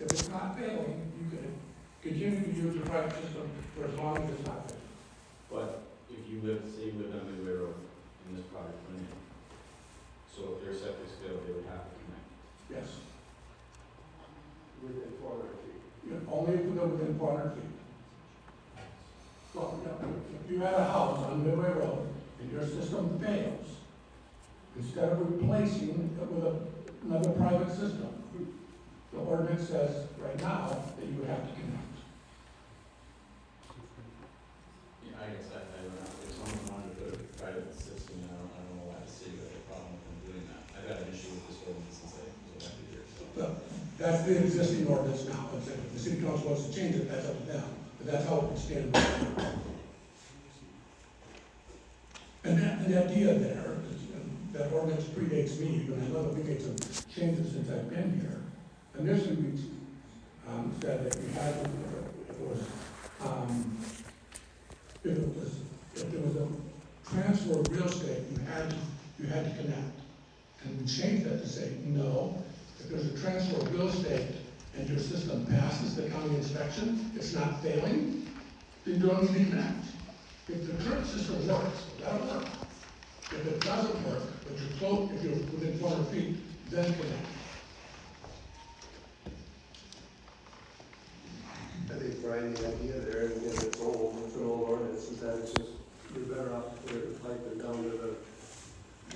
If it's not failing, you can continue to use your private system for as long as it's not failing. But if you live, say you lived on Midway Road and this project went in, so if their septic failed, they would have to connect. Yes. Within 400 feet. Only if you live within 400 feet. Well, if you had a house on Midway Road and your system fails, instead of replacing it with another private system, the ordinance says right now that you would have to connect. Yeah, I guess I don't know, if someone wanted to put a private system, I don't know why the city would have a problem with them doing that. I've had an issue with this ordinance since I was elected here, so. So that's the existing ordinance now. If the city council wants to change it, that's up to them. But that's how it would stand. And the idea there is, that ordinance predates me, but I know that we made some changes since I've been here. Initially, we said that you had, if there was a transfer of real estate, you had to connect. And we changed that to say, no, if there's a transfer of real estate and your system passes the county inspection, it's not failing, then you don't need to connect. If the current system works, that'll work. If it doesn't work, but you're close, if you're within 400 feet, then connect. I think, Brian, the idea there, and again, it's an old ordinance, is that it's just, you're better off to put it pipe it down to the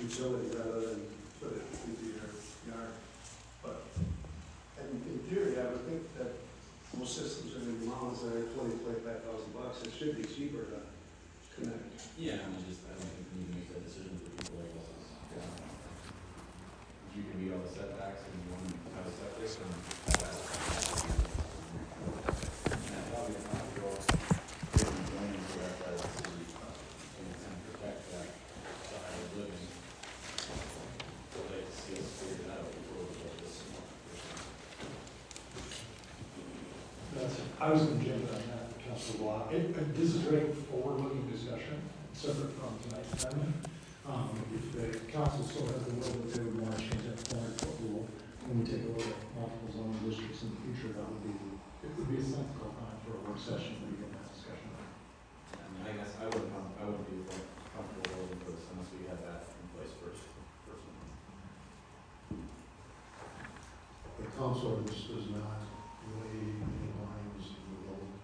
utility rather than put it into your yard. But, and in theory, I would think that most systems are going to be mounted that are $25,000. It should be cheaper to connect. Yeah, I don't think we need to make that decision for people like us. Yeah. You can meet all the setbacks and you want to have a septic and all that. And probably not go different zoning for our private city, and protect that style of living. So I'd like to see us figure it out before we go this. I was going to jump on that, Councilor Block. This is a very forward-looking discussion, separate from tonight's amendment. If the council still has the will that they would want to change that 400-foot rule, when we take a look at multiple zoning districts in the future, it would be a sensible time for a work session to begin that discussion. I mean, I guess I wouldn't be comfortable voting for this unless we had that in place first, personally. The council does not really any lines in the rule.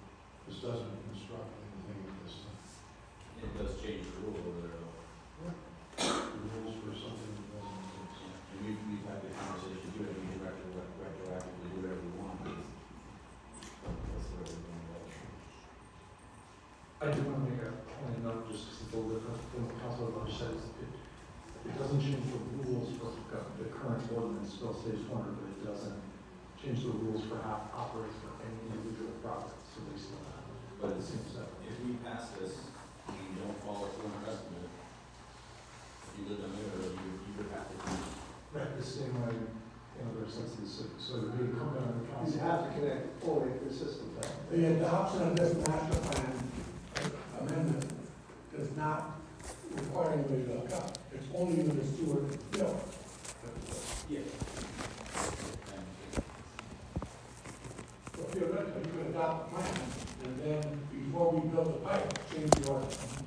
This doesn't construct anything in this. It does change the rule over there, though. The rules for something that doesn't exist. And we've had the conversation, do it, we can retroactively do whatever we want. That's the way we're going about it. I do want to make a point of note, just because it's a little different from what Councilor Lodge says. It doesn't change the rules for the current ordinance, still stays 400, but it doesn't change the rules for how it operates for any individual project, so they still have it. But it seems that If we pass this, and you don't follow through on the rest of it, if you live on the road, you would have to do. right the same way in other senses. So it would be incumbent on the You council. have to connect fully to the system. The adoption of this master plan amendment does not require anybody to hook up. It's only when the sewer is built. Yeah. So theoretically, you could adopt a plan, and then before we build the pipe, change the ordinance.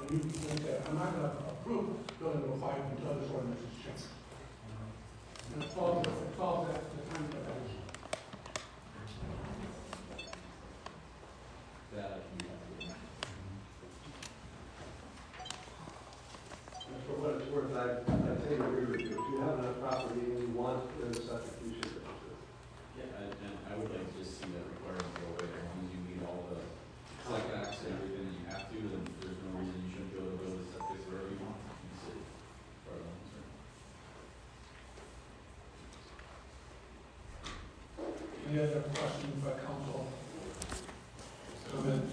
And you can say, I'm not gonna approve building a pipe until this ordinance is changed. And it's all that, the time for that. That I can do that. And for what it's worth, I tend to agree with you. If you have enough property and you want the septic, you should do it. Yeah, and I would like to just see that requirement go away, as long as you meet all the setbacks and everything that you have to, then there's no reason you shouldn't be able to build a septic wherever you want in the city. As far as I'm concerned. Any other questions by council? Comments?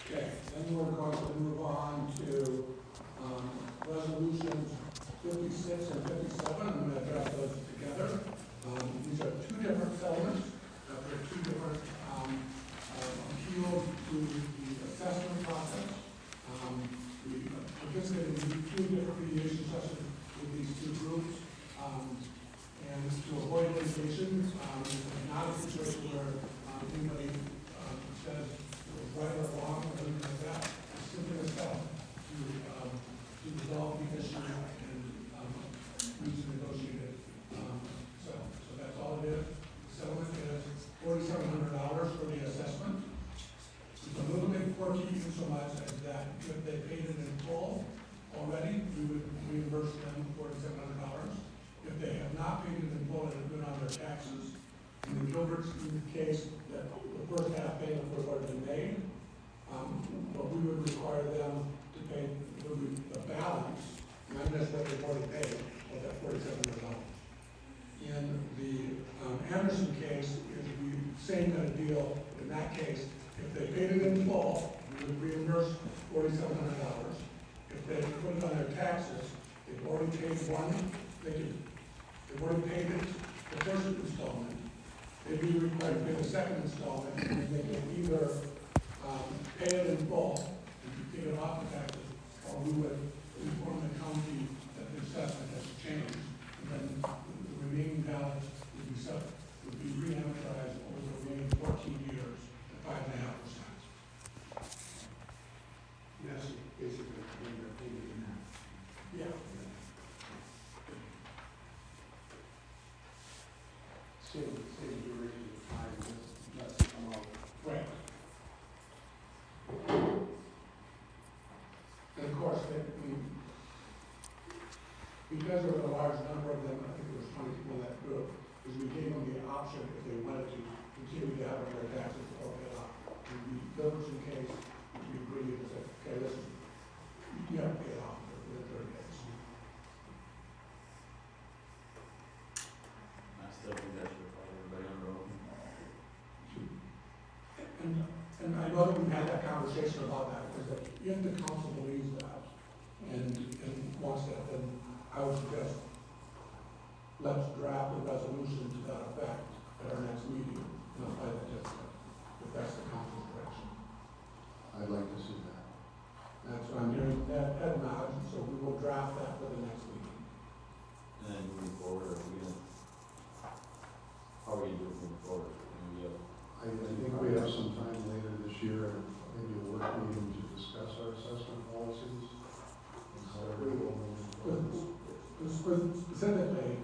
Okay, then we're going to move on to anybody, says it was right or wrong or anything like that, it's simply a settlement to resolve the issue and, use a negotiated, settlement. So that's all it is. Settlement is $4,700 for the assessment. It's a little bit quirky in so much as that if they paid it in full already, we would reimburse them $4,700. If they have not paid it in full and have been on their taxes, in the Gilbert's case, that the first half payment was already made, but we would require them to pay the balance, not necessarily they've already paid, of that $4,700. In the Anderson case, is the same kind of deal. In that case, if they paid it in full, we would reimburse $4,700. If they put it on their taxes, they've already paid one, they've already paid it, the first installment, they'd be required to pay the second installment, and they can either pay it in full and take it off the taxes, or we would inform the county that the assessment has changed, and then the remaining balance would be re-amortized over the remaining 14 years at 5.5%. Yes, basically, Yeah. same duration of time, just come out. Right. And of course, because there was a large number of them, I think there was 20 people in that group, is we gave them the option if they wanted to continue to have their taxes or pay it off. In the Gilbertson case, we agreed to say, okay, listen, you have to pay it off within 30 days. I still think that should follow everybody on the road. And I know that we've had that conversation about that, because if the council believes that and wants that, then I would suggest let's draft a resolution to that effect at our next meeting and apply that differently, if that's the council's direction. I'd like to see that. That's what I'm hearing, Ed nods, so we will draft that for the next meeting. And then moving forward, are we gonna, how are we doing moving forward? I think we have some time later this year, and maybe a work meeting to discuss our assessment policies. And how we're going Specifically,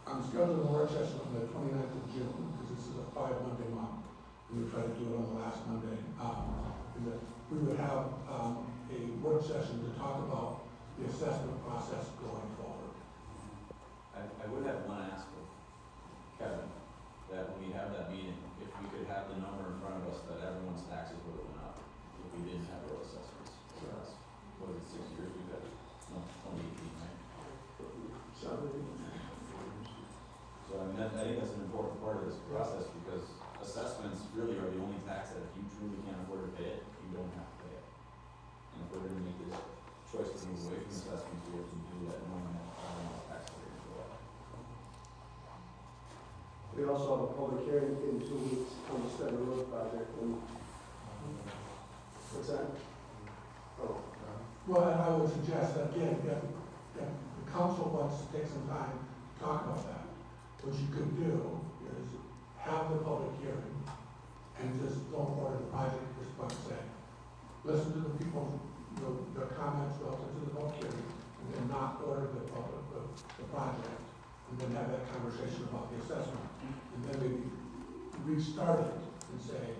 I'm scheduling a work session on the 29th of June, because this is a 5-Monday month. We would try to do it on the last Monday. And that we would have a work session to talk about the assessment process going forward. I would have one ask of Kevin, that when we have that meeting, if we could have the number in front of us that everyone's taxes would have went up, if we didn't have road assessments. So that's, what is it, 6 years we've had, no, 2018, right? So I mean, I think that's an important part of this process, because assessments really are the only tax that if you truly can't afford to pay it, you don't have to pay it. And if we're gonna make this choice to move away from assessments, we have to do that knowing that our tax rate is go up. We also have a public hearing in 2 weeks on the Center Road project, and what's that? Oh, Well, I would suggest that, again, if the council wants to take some time to talk about that, what you could do is have the public hearing and just don't order the project, just like say, listen to the people, their comments relative to the public hearing, and then not order the project, and then have that conversation about the assessment. And then maybe restart it and say,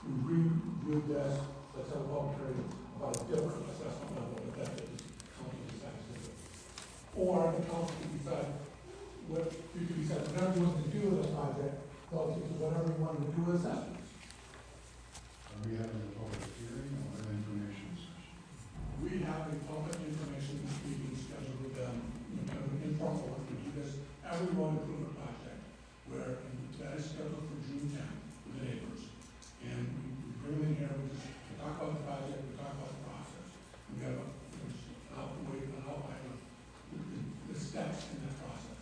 we reviewed this, let's have a public hearing about a different assessment level, if that is council decides to do. Or the council can decide what, you can decide whatever you want to do with this project, relative to whatever you want to do with assessments. Are we having a public hearing or an information session? We have a public information meeting scheduled with them, kind of an informal one, we do this every road improvement project, where that is scheduled for June 10th with the neighbors. And we bring them in here, we talk about the project, we talk about the process. We have an outline of the steps in that process.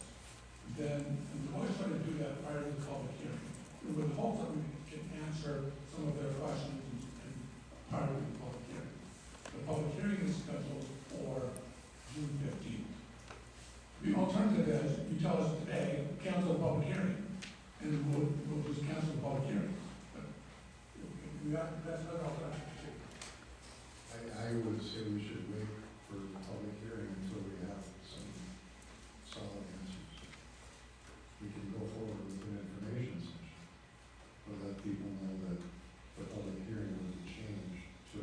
Then, and we always try to do that prior to the public hearing, with the hopes that we can answer some of their questions that's not all that. I would say we should wait for the public hearing until we have some solid answers. We can go forward with an information session, but let people know that the public hearing was a change to,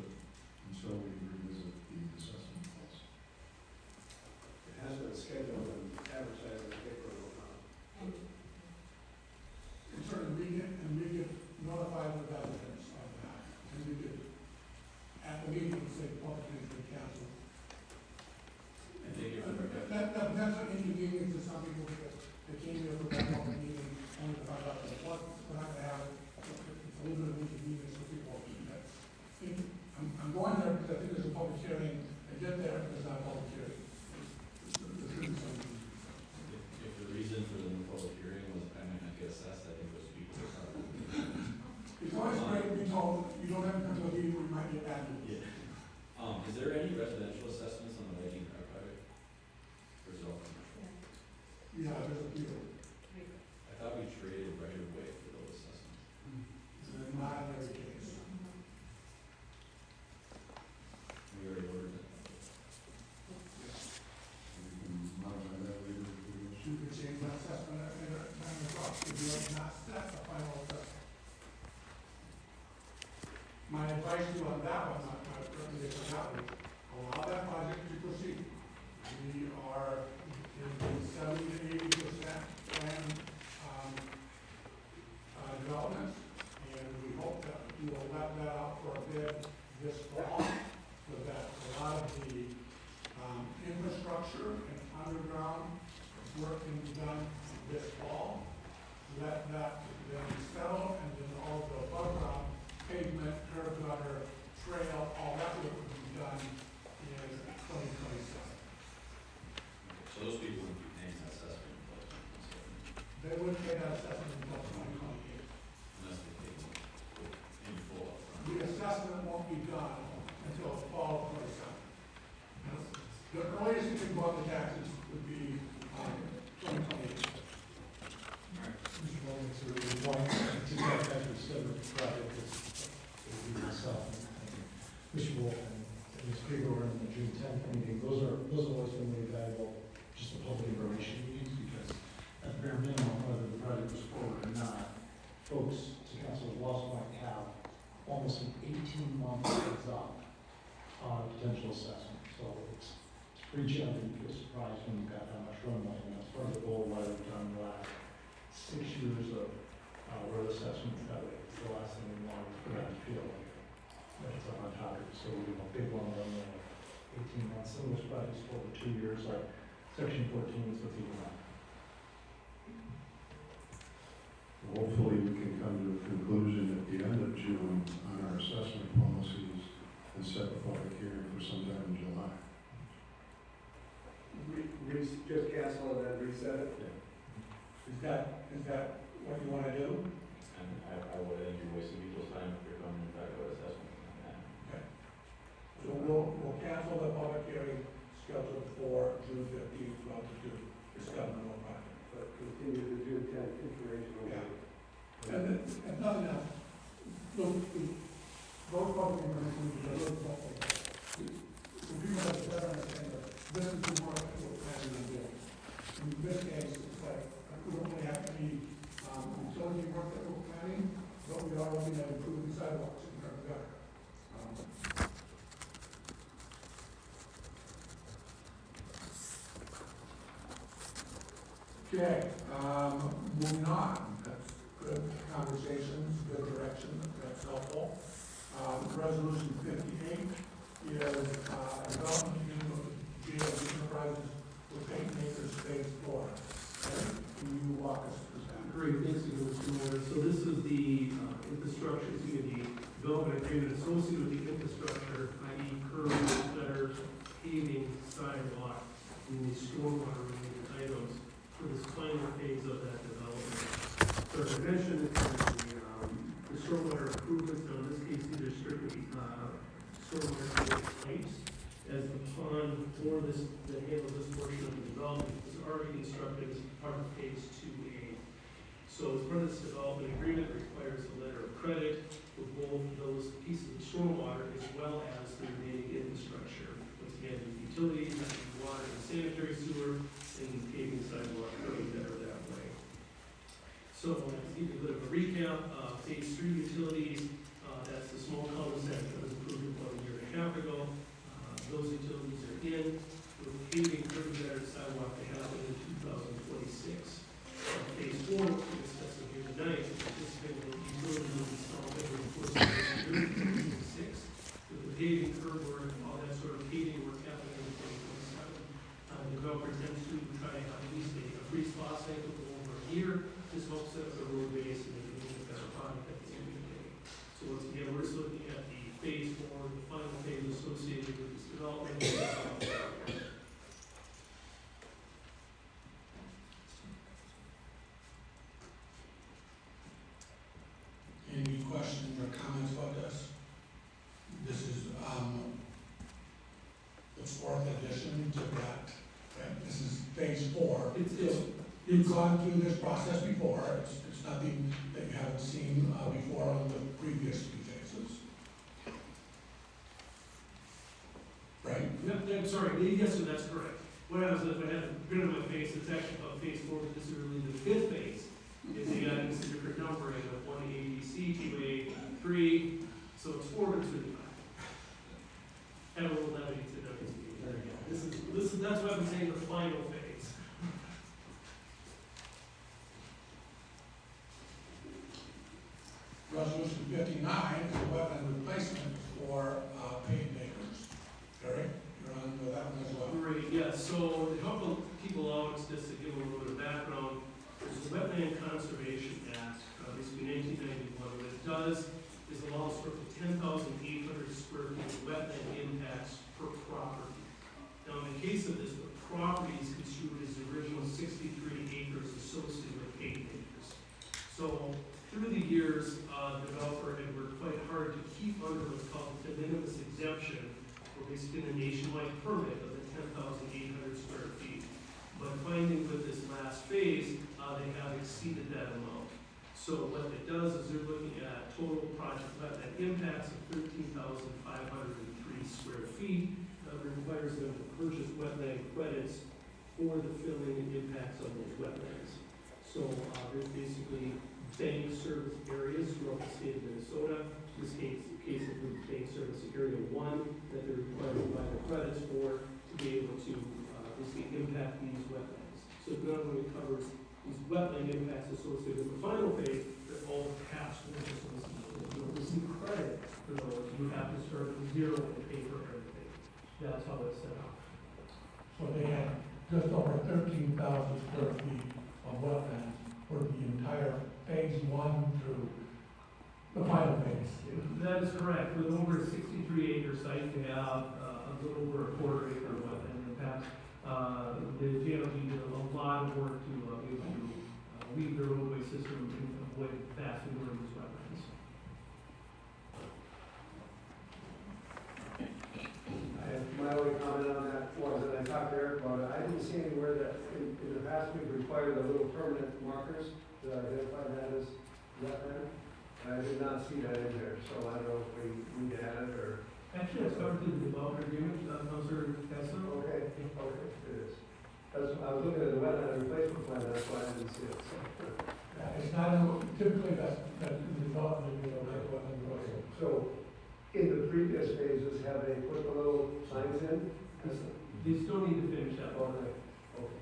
until we revisit the assessment policy. It has been scheduled and advertised in the paper. And certainly we get notified the residents of that, and we could, at the meeting, say, public input council. I think if we're That's an inconvenience to some people, because they came here for that public meeting, only to find out that what, we're not gonna have it. It's a little bit of inconvenience for people. I'm going there because I think there's a public hearing, I get there, there's not a public hearing. There's really something. If the reason for the public hearing was I might not get assessed, I think those people are probably. It's always great to be told, you don't have to come to a meeting where you might get bad news. Yeah. Is there any residential assessments on the Viking Drive project? Or is it all commercial? Yeah, there's a few. I thought we traded right away for those assessments. It's not every case. We already ordered it. We can modify that later if we wish. You could change that assessment at any time as well, if you have not set the final assessment. My advice to you on that one, my recommendation on that one, allow that project to proceed. We are in the 70 to 80% plan, development, and we hope that you will let that out for a bid this fall, so that a lot of the, infrastructure and underground work can be done this fall. Let that then settle, and then all the above ground pavement, curb gutter, trail, all that work will be done in 2027. So those people wouldn't be paying that assessment until 2027, They wouldn't pay that assessment until 2028. unless they pay in full upfront. The assessment won't be done until fall of 27. The earliest you can go up the taxes would be 2028. Mr. Bowman, sir, we want to get back to the seventh project, will be myself and Mr. Wolf and Ms. Krieger in the June 10th meeting. Those have always been really valuable, just the public information meetings, because at the bare minimum, whether the project was forward or not, folks to Council Lost might have almost an 18-month heads up on a potential assessment. So it's pretty challenging. You'll be surprised when you've got that much runway, and that's part of the goal why we've done the last 6 years of road assessments. That way, it's the last thing we want is for that to feel like it's on topic. So we have a big one runway of 18 months. Some of those projects go over 2 years, like section 14 is what's even that. Hopefully, we can come to a conclusion at the end of June on our assessment policies and set a public hearing for sometime in July. Just cancel and then reset it? Is that what you want to do? And I would think you're wasting people's time if you're coming and talking about assessments on that. So we'll cancel the public hearing scheduled for June 15th, 2022, for Skeleton project. But continue the June 10th information. Yeah. And nothing else. Look, those public information, are really helpful. So people have a better understanding of this is the work that we're planning on doing. In this case, it's like, we don't really have any, utility work that we're planning, but we are looking at improving sidewalks in terms of gutter. Okay, moving on, that's good conversations, good direction, that's helpful. Resolution 58 is, development agreement with GL Enterprises with Peyton Acres Phase 4. Eric, can you walk us through that? Great, thanks, Mr. Moore. So this is the infrastructure, excuse me, the development agreement associated with the infrastructure, i.e. curbs, gutters, paving, sidewalk, and the stormwater related items for this final phase of that development. So as I mentioned, the stormwater improvements, now in this case, these are strictly stormwater related pipes, as the pond for this, that handles this portion of the development is already constructed as part of phase 2A. So as part of this development agreement requires a letter of credit for both those phase 3 utilities, that's the small cul-de-sac that was approved about a year and a half ago. Those utilities are in. We're paving curb gutter sidewalk to happen in 2026. Phase 4, which we're discussing here tonight, is anticipated that utilities will be installed over the course of this year, 2026. With the paving curb work, all that sort of paving work happening in 2027. The developer tends to try to have at least a free spot cycle for over a year. This helps set up the road base and make it a better product at the end of the day. So once again, we're just looking at the phase 4, the final phase associated with this development. Any questions or comments about this? This is, the fourth addition to that, right? This is phase 4. You've gone through this process before, it's nothing that you haven't seen, before on the previous 2 phases. Right? I'm sorry, yes, sir, that's correct. What happens if I had a grin on my face, it's actually about phase 4, but this is really the 5th phase. Is they got into different numbering of 1 ABC, 2A, 3, so it's 4 to 2. Add a little levity to this is, that's why I'm saying the final phase. Resolution 59 is a wetland replacement for, paved acres. Eric, you're on with that one as well. Great, yes, so to help people out, just to give them a little bit of background, there's the Wetland Conservation Act, basically 1991. What it does is allows for 10,800 square feet of wetland impacts per property. Now, in the case of this, the property is construed as the original 63 acres associated with 8 acres. So, through the years, the developer had worked quite hard to keep under what's called the de minimis exemption, or basically a nationwide permit of the 10,800 square feet. But finding with this last phase, they have exceeded that amount. So what it does is they're looking at total project wetland impacts of 13,503 square feet. That requires them to purchase wetland credits for the filling and impacts of those wetlands. So there's basically bank service areas throughout the state of Minnesota. In this case includes bank service area 1 that they're required to buy the credits for to be able to basically impact these wetlands. So it not only covers these wetland impacts associated with the final phase, but all the past ones associated. You don't receive credit for those. You have to start from 0 and pay for everything. That's how it's set up. So they had just over 13,000 square feet of wetlands for the entire phase 1 through the final phase. That is correct. With over a 63-acre site, they have a little over a quarter acre of wetland impact. The GLG did a lot of work to be able to leave their roadway system and avoid vast enormous wetlands. My only comment on that was that I talked to Eric about it. I didn't see anywhere that in the past we've required the little permanent markers to identify that as wetland. I did not see that in there, so I don't know if we need to add it or. Actually, it's covered in the development agreement, Councilor Kessler. Okay, it is. That's, I was looking at the wetland replacement plan, that's why I didn't see it. It's not, typically that's in the development, you know, like wetland replacement. So, in the previous phases, have they put the little signs in? They still need to finish that. Okay, okay.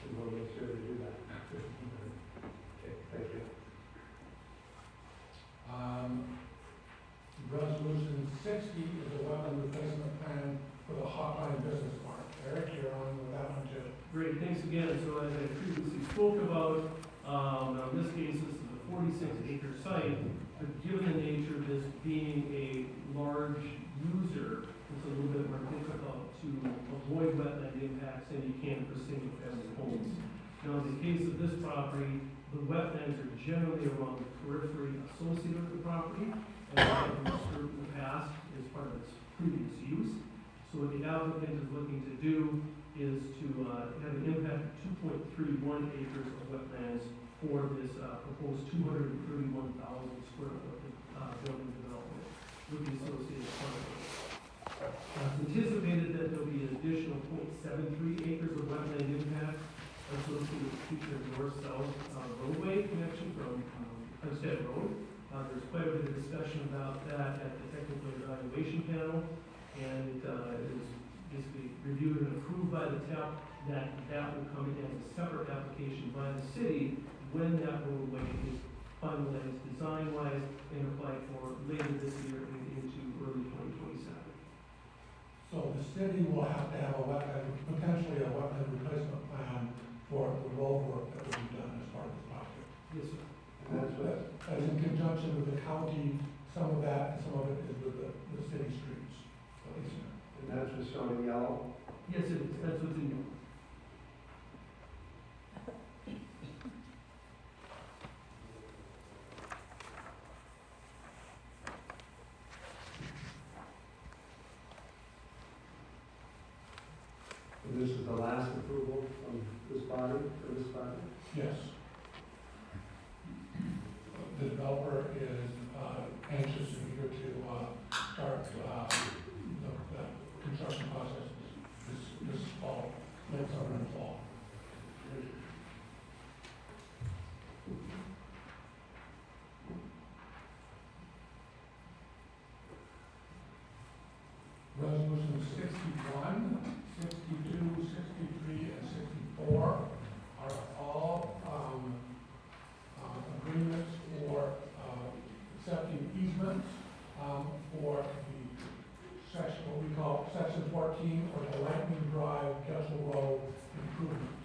We want to make sure they do that. Okay, thank you. Resolution 60 is a wetland replacement plan for the Hotline Business Park. Eric, you're on with that one too. Great, thanks again. So as I previously spoke about, now in this case, this is a 46-acre site, but given the nature of this being a large user, it's a little bit more difficult to avoid wetland impacts than you can for single-family homes. Now, in the case of this property, the wetlands are generally around the periphery associated with the property, and have been disturbed in the past as part of its previous use. So what the applicant is looking to do is to have an impact of 2.31 acres of wetlands for this proposed 231,000 square foot building development with the associated parcels. It's anticipated that there'll be an additional 0.73 acres of wetland impact associated with future north-south roadway connection from Hempstead Road. There's quite a bit of discussion about that at the technical evaluation panel, and it was basically reviewed and approved by the TAP that will come in as a separate application by the city when that roadway is finalized design-wise and applied for later this year and into early 2027. So the city will have to have a wetland, potentially a wetland replacement plan for the road work that will be done as part of the project. Yes, sir. And that's what, That's in conjunction with the county, some of that, and some of it is with the city streets. and that's what's shown in yellow. Yes, it is. That's what's in your. And this is the last approval from this body, for this project? Yes. The developer is anxious and eager to start the construction process this fall, late summer and fall. Resolution 61, 62, 63, and 64 are all agreements for accepting easements for the section, what we call section 14, or the Lightning Drive Kessel Road improvements.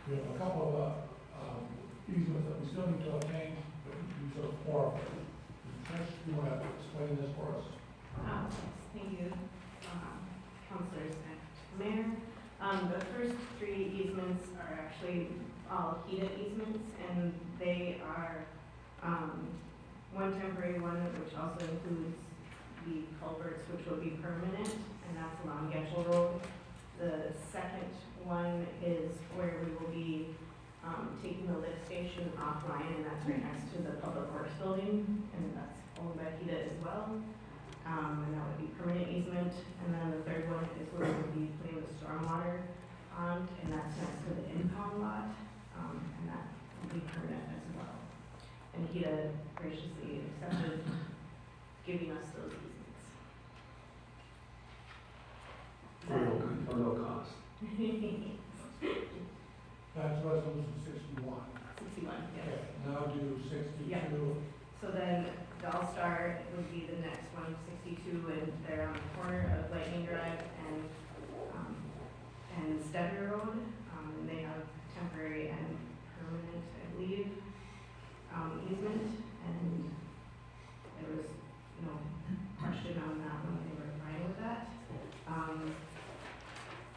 We have a couple of easements that we still need to obtain, but these are four of them. Trish, you want to explain this for us? Thank you, councilors and mayor. The first three easements are actually all HEDA easements, and they are, one temporary one, which also includes the culverts, which will be permanent, and that's along Getchell Road. The second one is where we will be, taking the lift station offline, and that's right next to the Public Works building, and that's owned by HEDA as well. And that would be permanent easement. And then the third one is where we'll be putting the stormwater pond, and that's next to the impound lot, and that will be permanent as well. And HEDA graciously accepted giving us those easements. For no cost. That's resolution 61. 61, yes. Okay, now do 62. Yeah. So then All-Star would be the next one, 62, and they're on the corner of Lightning Drive and Stetter Road. And they have temporary and permanent, I believe, easement. And there was no question on that one, they were fine with that.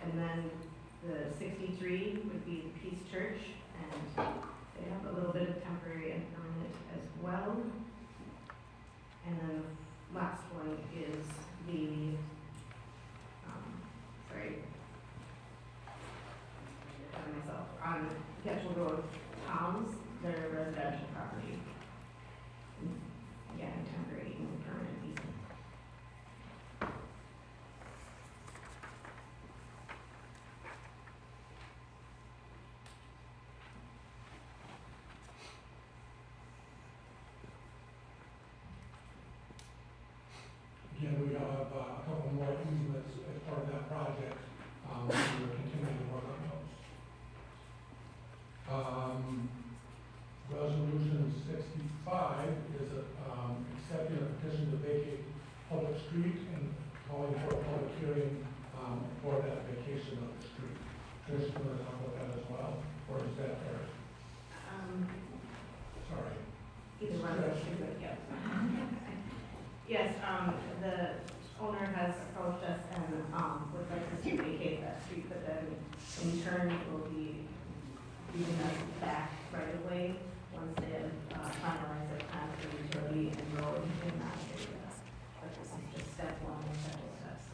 And then the 63 would be the Peace Church, and they have a little bit of temporary and permanent as well. And then the last one is the, on Getchell Road, Toms, they're residential property. Yeah, temporary and permanent easement. Again, we have a couple more easements as part of that project. We're continuing to work on those. Resolution 65 is accepting a petition to vacate public street and calling for a public hearing for that vacation of the street. Trish, you want to talk about that as well, or is that first? Sorry. Either one of those two, but yeah. Yes, the owner has approached us and, would like us to vacate that street, but then in turn will be giving us back right away once they have, finalized their plan for utility and road in that area. But this is just step one of several steps.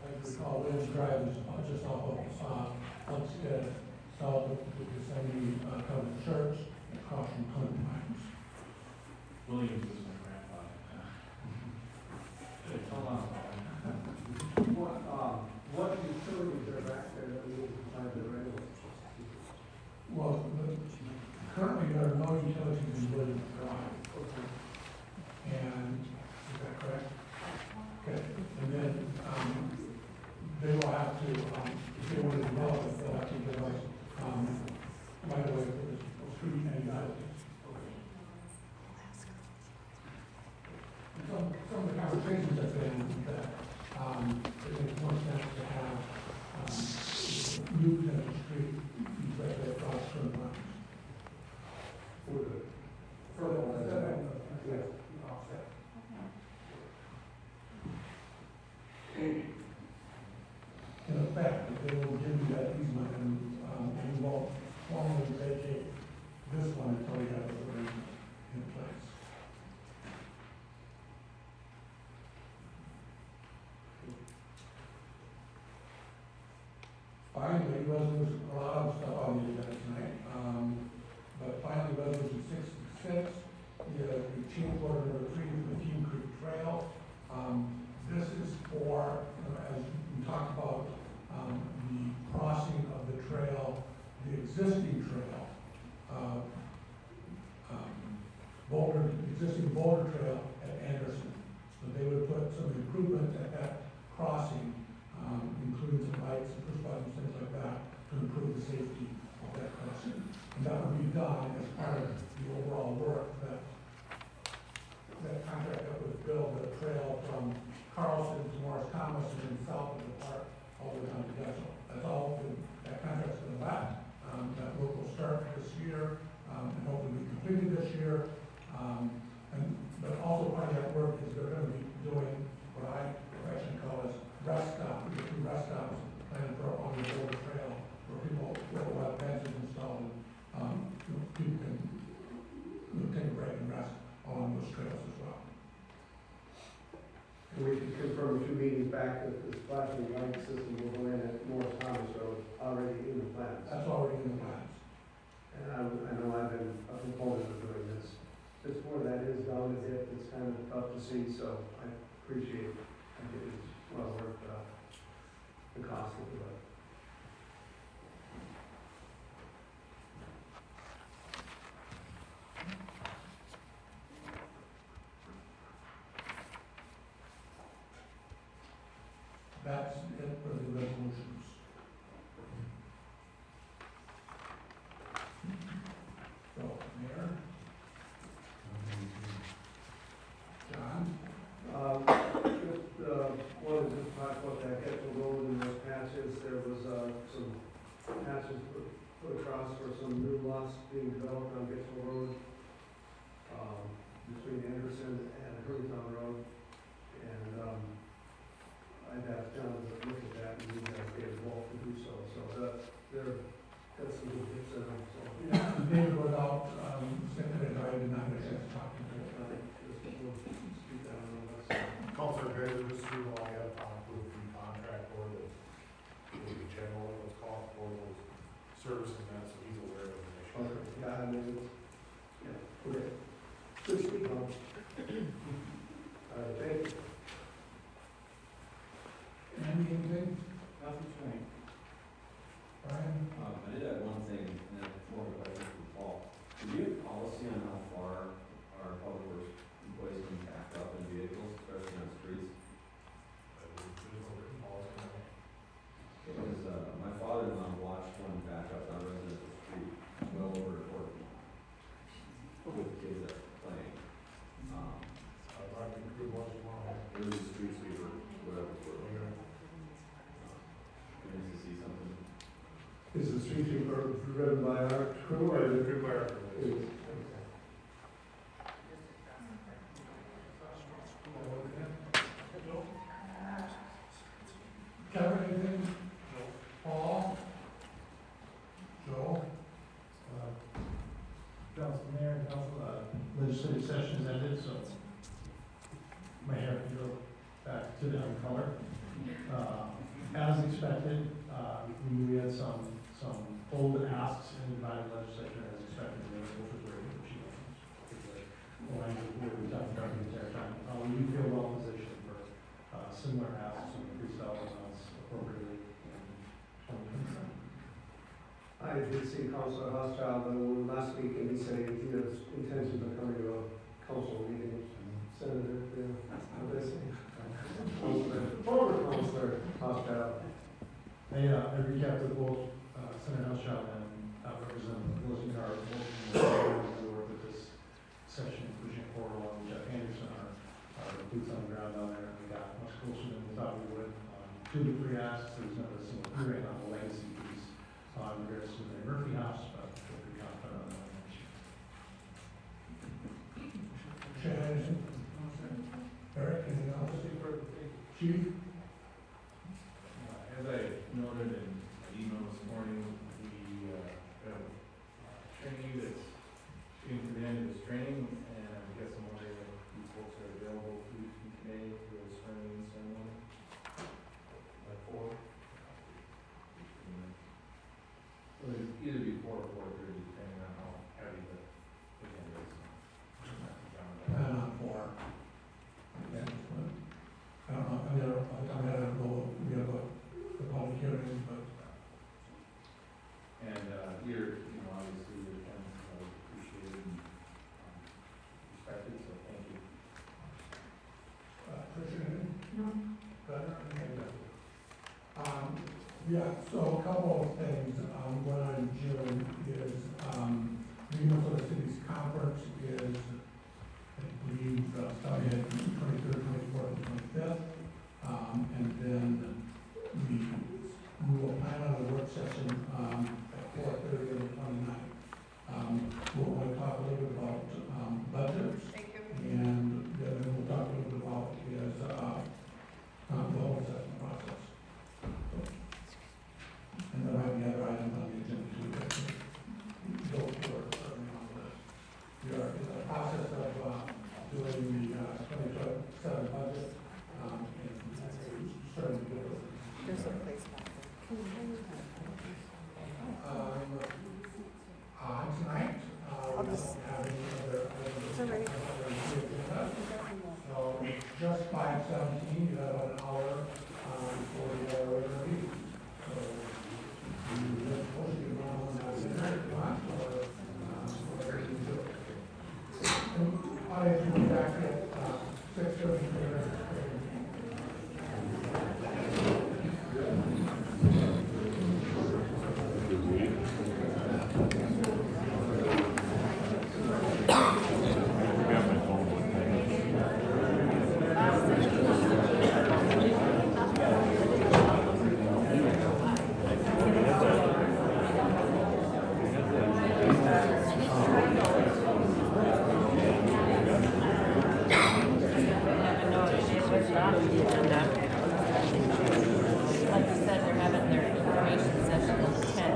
As we call Williams Drive is just off of Homestead, south of the Yosemite Covenant Church, across from Hunt Pines. Williams is my grandfather. Hold on. What utilities are back there that we need to find the right of way? there are no utilities in Williams Drive. And, is that correct? Okay, and then, they will have to, if they want to develop it, they'll have to give us, right away for the street and utilities. And some of the conversations have been that, it makes more sense to have, new Center Street, right across from the lines. For the, offset. In effect, they will give you that easement and we won't formally vacate this one until we have the arrangement in place. Finally, resolution, a lot of stuff on the agenda tonight, but finally, resolution 66 is the change order number 3 for the Team Creek Trail. This is for, as we talked about, the crossing of the trail, the existing trail, existing boulder trail at Anderson. So they would put some improvements at that crossing, including some lights and push buttons, things like that, to improve the safety of that crossing. And that would be done as part of the overall work that contract that was built, the trail from Carlson to Morris Thomas and then south of the park, all the way down to Getchell. That's all, that contract's been left. That work will start this year, and hopefully be completed this year. But also part of that work is they're gonna be doing what I actually call as rest stops, we do rest stops, planned for on the border trail, where people, where the wet benches installed, and, people can, take a break and rest along those trails as well. And we can confirm 2 meetings back that the flashing light system will go in at Morris Thomas Road, already in the plans. That's already in the plans. And I know I've been a proponent of doing this. Just where that is down as if it's kind of tough to see, so I appreciate, I think it's well worth the cost of it. That's it for the resolutions. So, Mayor, John, Just wanted to talk about that Getchell Road and those patches. There was some patches put across for some new lots being developed on Getchell Road, between Anderson and Hermantown Road. And I'd asked John to look at that and you guys get involved to do so. So there, that's some good tips in them, so. David was out, Secretary, I did not get a chance to talk to him. Counselor Graves, just through all the other with the contract or the general, what's called, for those services, and that, so he's aware of the issue. Okay, yeah, I mean, yeah, okay. Good speak on. All right, thank you. Anything, Nothing tonight. Brian? I did have one thing, and that's more of a question for Paul. Do we have policy on how far our public works employees can back up in vehicles, especially on streets? Because, my father-in-law watched one back up on residential street, well over a quarter, with kids that were playing. It was a street sweeper, whatever, for, nice to see something. Is the street sweeper driven by our crew or? Driven by our crew. Kevin, anything? No. Paul? Joe? Council Mayor, Council, legislative session is ended, so my hair can go back to the own color. As expected, we had some old asks in the body legislature as expected, which was very good achievements. Aligned with what we talked about the entire time. We do feel well positioned for similar asks and increased dollar amounts appropriately in 2027. I did see Councilor Housechild last week, and he said he 2 to 3 asks, there's not a single hearing on the legacy piece, in regards to the Murphy House, but feel free to comment on that issue. Shannon? Eric, anything else? Chief? As I noted in my email this morning, we have training that's being presented as training, and I guess I'm wondering if you folks are available to today for the swearing ceremony at 4. So it'd either be 4 or 4:30, depending on how heavy the agenda is. Plan on 4. Okay. I don't know, I mean, I don't know, we have a public hearing, but And here, obviously, your comments are appreciated and respected, so thank you. Appreciate it. No. Better? Yeah, so a couple of things, going on in June is, Minnesota City's conference is, I believe, starting at 23rd, 24th, and 25th. And then we will plan on a work session, at 4:30 and 29th. We'll want to talk a little bit about, budgets. And then we'll talk a little bit about is, the whole assessment process. And there might be other items on the agenda too that go for certainly on the list. We are in the process of, doing the, 2027 budget, and starting to do it. There's a place back there. Tonight, we don't have any other items. It's all right. So just 5:17, you have an hour, for the regular meeting. So you just post it around if you want, or, whatever you do. And I will be back at, 6:30. Like you said, they're having their information session at 10.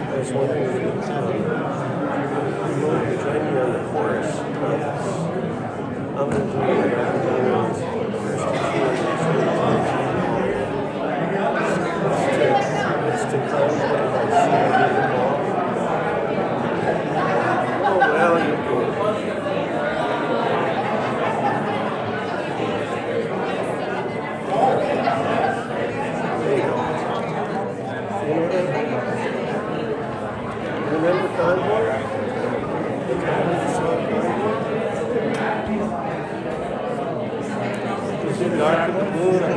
I was wondering if you want to join me on the chorus. I'm going to do it. It's to contact Oh, well, you can. Remember Convoy? The Convoy song Convoy? Is it Dark in the Moon?